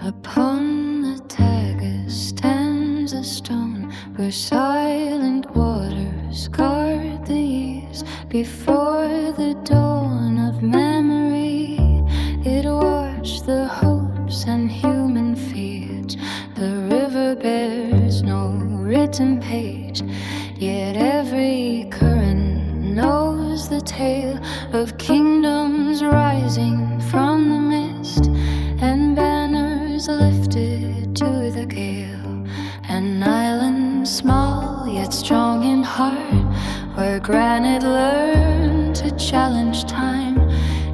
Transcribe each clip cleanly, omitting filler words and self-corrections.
Upon the Tagus stands a stone where silent waters guard the years. Before the dawn of memory, it watched the hopes and human fears. The river bears no written page, yet every current knows the tale of kingdoms rising from the mist, and banners lifted to the gale. An island small yet strong in heart, where granite learned to challenge time.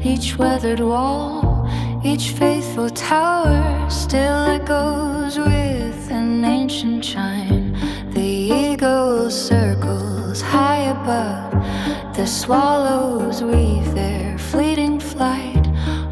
Each weathered wall, each faithful tower still echoes with an ancient chime. The eagle circles high above, the swallows weave their fleeting flight,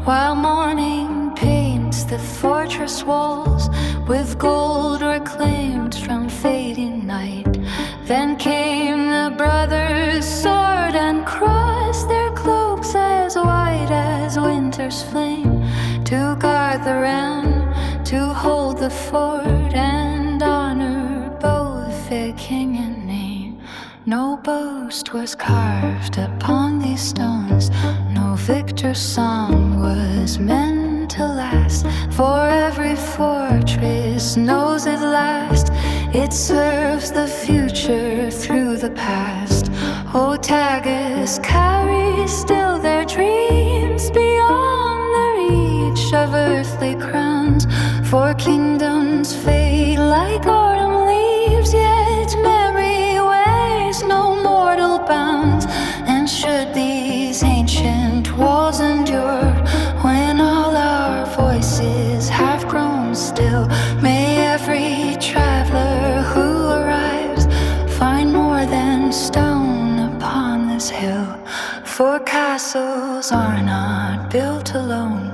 while morning paints the fortress walls with gold reclaimed from fading night. Then came the brothers, sword and cross, their cloaks as white as winter's flame, to guard the realm, to hold the fort, and honor both their king and name. No boast was carved upon these stones, no victor's song was meant to last, for every fortress knows at last it serves the future through the past. O Tagus carries still their dreams beyond the reach of earthly crowns, for kingdoms fade like autumn leaves, yet memory weighs no mortal bounds. And should these ancient walls endure, when all our voices have grown still, may every traveler who arrives find more than stone upon this hill. For castles are not built alone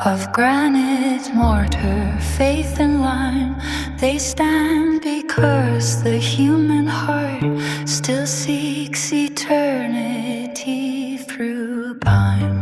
of granite, mortar, faith and lime. They stand because the human heart still seeks eternity through time.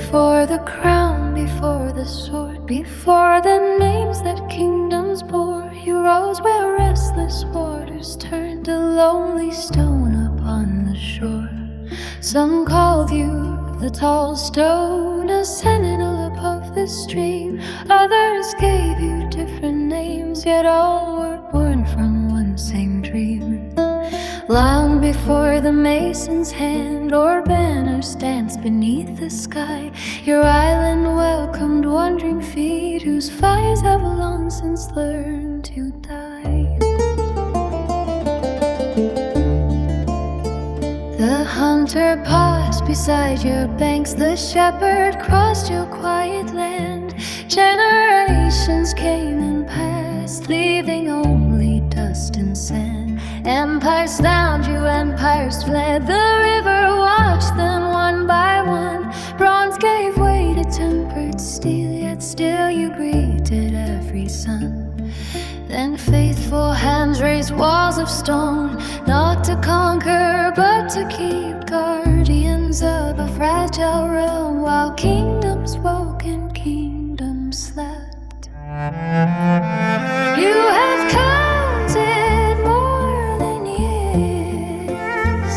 before the crown, before the sword, before the names that kingdoms bore. You rose where restless waters turned a lonely stone upon the shore. Some called you the tall stone, a sentinel above the stream. Others gave you different names, yet all were born from one same dream. Long before the mason's hand or banners danced beneath the sky, your island welcomed wandering feet whose fires have long since learned to die. The hunter paused beside your banks, the shepherd crossed your quiet land. Generations came and passed, leaving only dust and sand. Empires found you, empires fled. The river watched them one by one. Bronze gave way to tempered steel, yet still you greeted every sun. Then faithful hands raised walls of stone, not to conquer but to keep, guardians of a fragile realm, while kingdoms woke and kingdoms slept. You have counted more than years,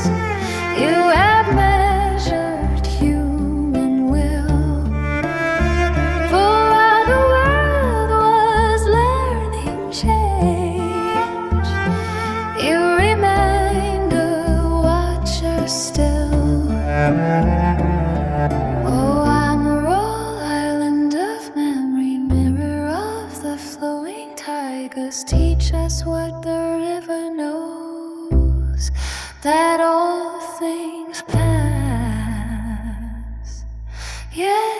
you have measured human will, for while the world was learning change, you remained a watcher still. Oh, Almourol, island of memory, mirror of the flowing Tagus, teach us what the river knows, that all things pass. Yeah.